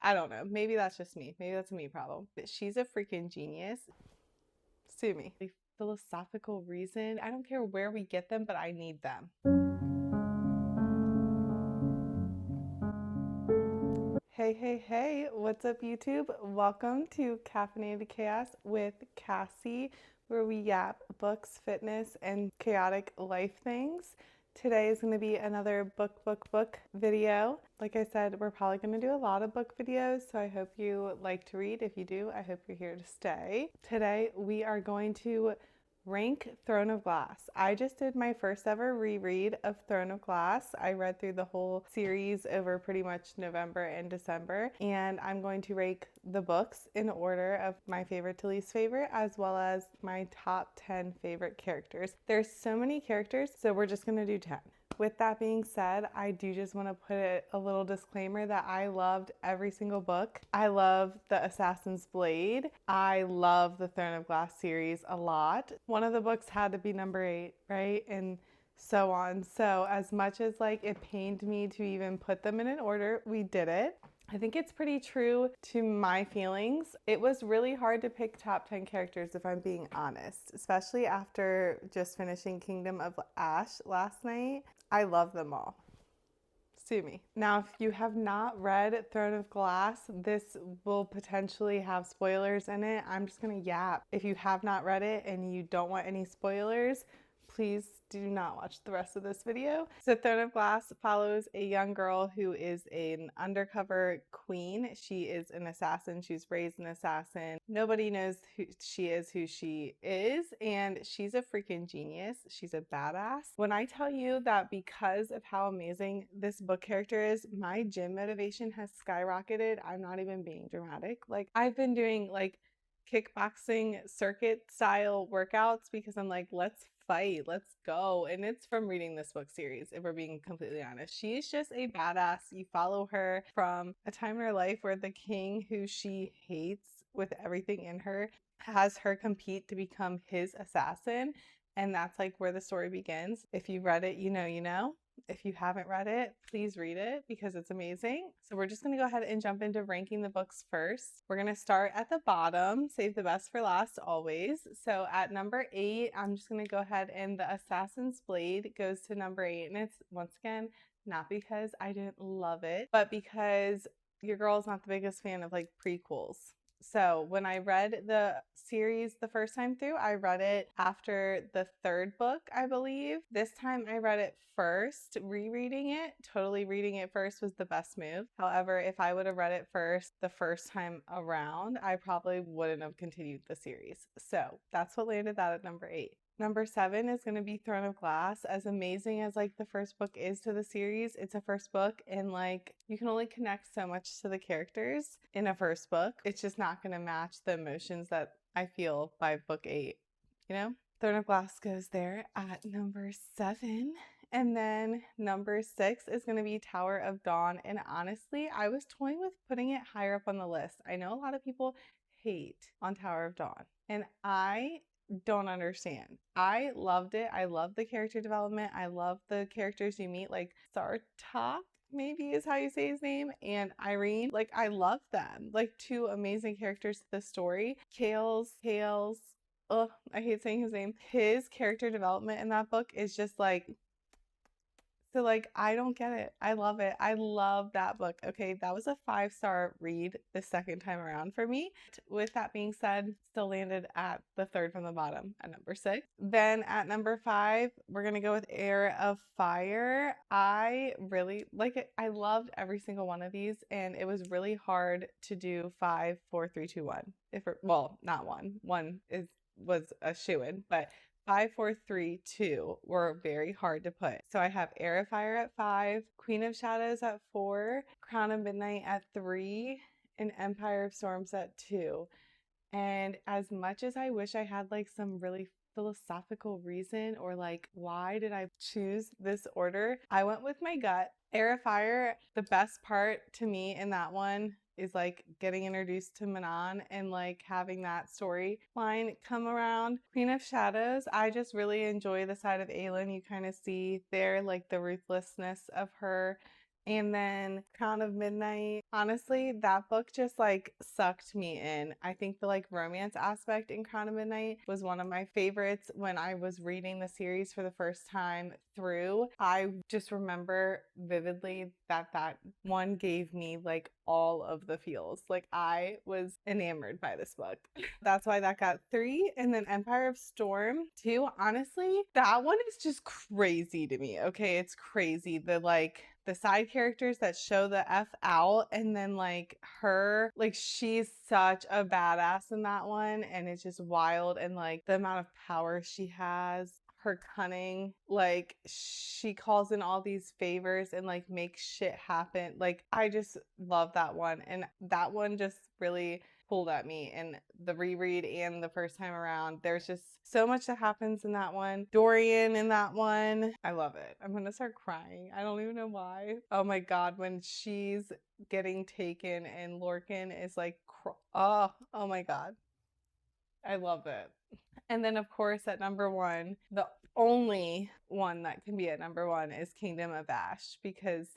I don't know. Maybe that's just me. Maybe that's a me problem. But she's a freaking genius. Sue me. The philosophical reason. I don't care where we get them, but I need them. Hey, hey, hey, what's up, YouTube? Welcome to Caffeinated Chaos with Cassie, where we yap books, fitness, and chaotic life things. Today is going to be another book video. Like I said, we're probably going to do a lot of book videos, so I hope you like to read. If you do, I hope you're here to stay. Today, we are going to rank Throne of Glass. I just did my first ever reread of Throne of Glass. I read through the whole series over pretty much November and December, and I'm going to rank the books in order of my favorite to least favorite, as well as my top 10 favorite characters. There's so many characters, so we're just going to do 10. With that being said, I do just want to put a little disclaimer that I loved every single book. I love the Assassin's Blade. I love the Throne of Glass series a lot. One of the books had to be number 8, right? And so on. So as much as like it pained me to even put them in an order, we did it. I think it's pretty true to my feelings. It was really hard to pick top 10 characters if I'm being honest, especially after just finishing Kingdom of Ash last night. I love them all. Sue me. Now, if you have not read Throne of Glass, this will potentially have spoilers in it. I'm just gonna yap. If you have not read it and you don't want any spoilers, please do not watch the rest of this video. So Throne of Glass follows a young girl who is an undercover queen. She is an assassin. She's raised an assassin. Nobody knows who she is, and she's a freaking genius. She's a badass. When I tell you that because of how amazing this book character is, my gym motivation has skyrocketed. I'm not even being dramatic. Like, I've been doing like kickboxing circuit style workouts because I'm like, let's fight, let's go. And it's from reading this book series, if we're being completely honest. She's just a badass. You follow her from a time in her life where the king, who she hates with everything in her, has her compete to become his assassin. And that's like where the story begins. If you've read it, you know. If you haven't read it, please read it because it's amazing. So we're just going to go ahead and jump into ranking the books first. We're going to start at the bottom, save the best for last always. So at number 8, I'm just going to go ahead and the Assassin's Blade goes to number 8. And it's, once again, not because I didn't love it, but because your girl's not the biggest fan of like prequels. So when I read the series the first time through, I read it after the 3rd book, I believe. This time I read it first. Rereading it, totally reading it first was the best move. However, if I would have read it first the first time around, I probably wouldn't have continued the series. So that's what landed that at number 8. Number 7 is going to be Throne of Glass. As amazing as like the first book is to the series, it's a first book, and like you can only connect so much to the characters in a first book. It's just not going to match the emotions that I feel by book 8, you know? Throne of Glass goes there at number 7. And then number 6 is going to be Tower of Dawn. And honestly, I was toying with putting it higher up on the list. I know a lot of people hate on Tower of Dawn, and I don't understand. I loved it. I love the character development. I love the characters you meet, like Sartok, maybe is how you say his name, and Irene. Like, I love them. Like, 2 amazing characters to the story. Kales, ugh, I hate saying his name. His character development in that book is just like, so like, I don't get it. I love it. I love that book. Okay, that was a 5-star read the second time around for me. With that being said, still landed at the 3rd from the bottom at number 6. Then at number 5, we're going to go with Heir of Fire. I really like it. I loved every single one of these, and it was really hard to do 5, 4, 3, 2, 1. Well, not 1. 1 was a shoo-in, but 5, 4, 3, 2 were very hard to put. So I have Heir of Fire at 5, Queen of Shadows at 4, Crown of Midnight at 3, and Empire of Storms at 2. And as much as I wish I had like some really philosophical reason or like why did I choose this order, I went with my gut. Heir of Fire, the best part to me in that one is like getting introduced to Manon and like having that storyline come around. Queen of Shadows, I just really enjoy the side of Aelin. You kind of see there like the ruthlessness of her And then Crown of Midnight, honestly, that book just like sucked me in. I think the like romance aspect in Crown of Midnight was one of my favorites when I was reading the series for the first time through. I just remember vividly that that one gave me like all of the feels. Like I was enamored by this book. That's why that got 3. And then Empire of Storm 2, honestly, that one is just crazy to me. Okay, it's crazy. The side characters that show the F out, and then like her, like she's such a badass in that one, and it's just wild. And like the amount of power she has, her cunning, like she calls in all these favors and like makes shit happen. Like I just love that one, and that one just really pulled at me in the reread and the first time around. There's just so much that happens in that one. Dorian in that one, I love it. I'm gonna start crying. I don't even know why. Oh my god, when she's getting taken and Lorcan is like, oh my god, I love it. And then of course at number 1, the only one that can be at number 1 is Kingdom of Ash, because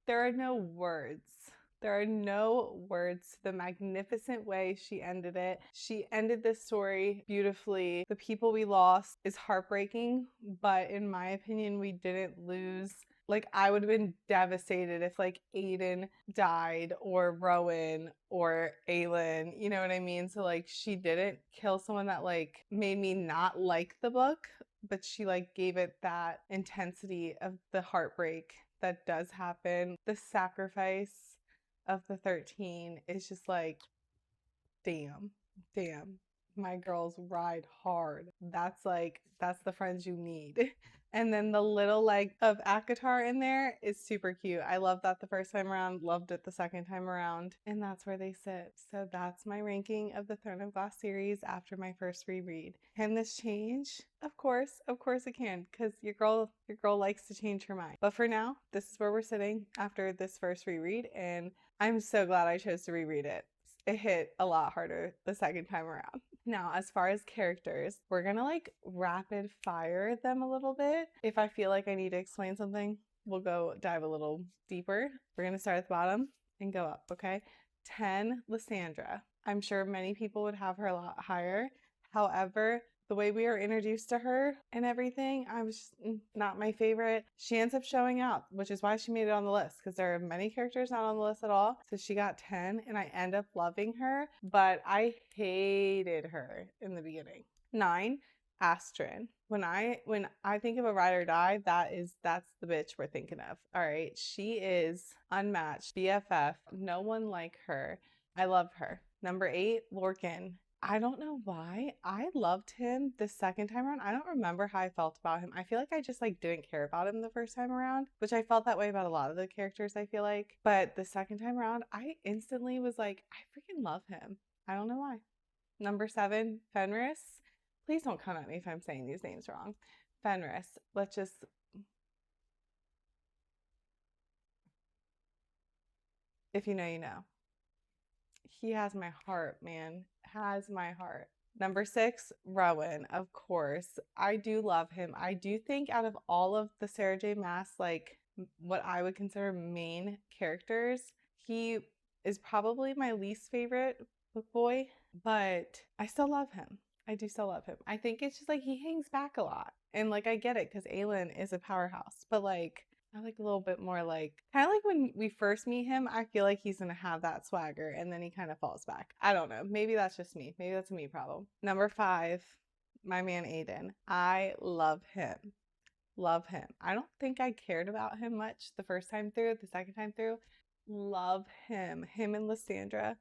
there are no words. There are no words to the magnificent way she ended it. She ended this story beautifully. The people we lost is heartbreaking, but in my opinion, we didn't lose. Like, I would have been devastated if, like, Aiden died, or Rowan, or Aelin, you know what I mean? So, like, she didn't kill someone that, like, made me not like the book, but she, like, gave it that intensity of the heartbreak that does happen. The sacrifice of the 13 is just like, damn, damn. My girls ride hard. That's the friends you need. And then the little like of Akatar in there is super cute. I loved that the first time around, loved it the second time around, and that's where they sit. So that's my ranking of the Throne of Glass series after my first reread. Can this change? Of course it can, because your girl likes to change her mind. But for now, this is where we're sitting after this first reread, and I'm so glad I chose to reread it. It hit a lot harder the second time around. Now, as far as characters, we're gonna like rapid fire them a little bit. If I feel like I need to explain something, we'll go dive a little deeper. We're gonna start at the bottom and go up, okay? 10, Lysandra. I'm sure many people would have her a lot higher. However, the way we are introduced to her and everything, I was just not my favorite. She ends up showing out, which is why she made it on the list, because there are many characters not on the list at all. So she got 10, and I end up loving her, but I hated her in the beginning. 9, Astrid. When I think of a ride or die, that's the bitch we're thinking of. All right, she is unmatched, BFF, no one like her. I love her. Number 8, Lorcan. I don't know why. I loved him the second time around. I don't remember how I felt about him. I feel like I just like didn't care about him the first time around, which I felt that way about a lot of the characters, I feel like. But the second time around, I instantly was like, I freaking love him. I don't know why. Number 7, Fenris. Please don't come at me if I'm saying these names wrong. Fenris. Let's just, if you know, you know. He has my heart, man. Has my heart. Number 6, Rowan, of course. I do love him. I do think out of all of the Sarah J. Maas, like what I would consider main characters, he is probably my least favorite book boy, but I still love him. I do still love him. I think it's just like he hangs back a lot. And like I get it because Aelin is a powerhouse, but like I like a little bit more like kind of like when we first meet him, I feel like he's gonna have that swagger and then he kind of falls back. I don't know. Maybe that's just me. Maybe that's a me problem. Number 5, my man Aiden. I love him. Love him. I don't think I cared about him much the first time through, the second time through. Love him. Him and Lysandra.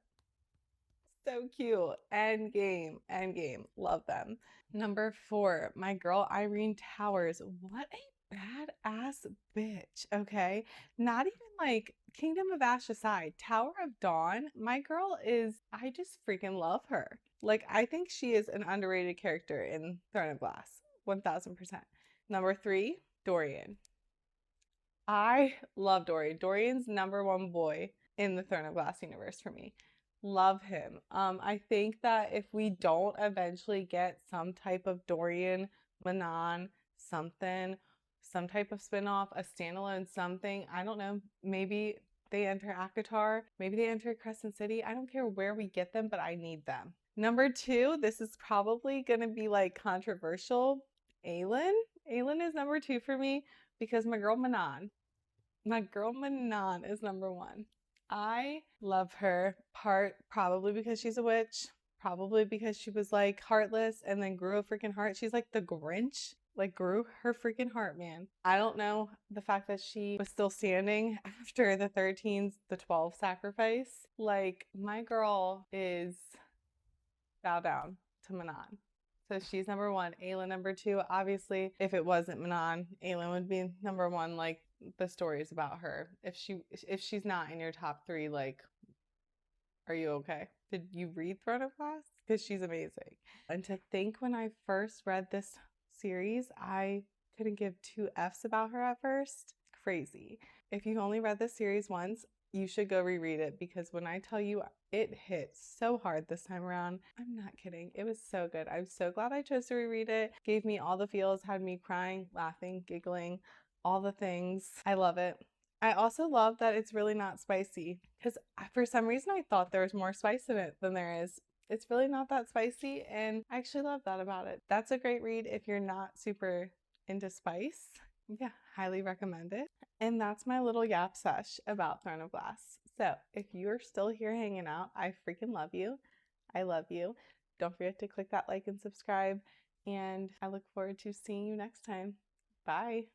So cute. End game. End game. Love them. Number 4, my girl Irene Towers. What a badass bitch, okay? Not even like Kingdom of Ash aside, Tower of Dawn, my girl is, I just freaking love her. Like, I think she is an underrated character in Throne of Glass, 1000%. Number 3, Dorian. I love Dorian. Dorian's number 1 boy in the Throne of Glass universe for me. Love him. I think that if we don't eventually get some type of Dorian, Manon, something, some type of spinoff, a standalone something. I don't know. Maybe they enter ACOTAR. Maybe they enter Crescent City. I don't care where we get them, but I need them. Number 2, this is probably going to be like controversial. Aylin. Aylin is number 2 for me because my girl Manon. My girl Manon is number 1. I love her, part probably because she's a witch, probably because she was like heartless and then grew a freaking heart. She's like the Grinch, like grew her freaking heart, man. I don't know the fact that she was still standing after the 13's, the 12 sacrifice. Like, my girl is bow down to Manon. So she's number 1. Aylin number 2. Obviously, if it wasn't Manon, Aylin would be number 1. Like, the stories about her. If she's not in your top 3, like, are you okay? Did you read Throne of Glass? Because she's amazing. And to think, when I first read this series, I couldn't give 2 F's about her at first. Crazy. If you've only read this series once, you should go reread it, because when I tell you, it hit so hard this time around. I'm not kidding. It was so good. I'm so glad I chose to reread it. Gave me all the feels, had me crying, laughing, giggling, all the things. I love it. I also love that it's really not spicy, because for some reason I thought there was more spice in it than there is. It's really not that spicy, and I actually love that about it. That's a great read if you're not super into spice. Yeah, highly recommend it. And that's my little yap sesh about Throne of Glass. So if you're still here hanging out, I freaking love you. I love you. Don't forget to click that like and subscribe. And I look forward to seeing you next time. Bye.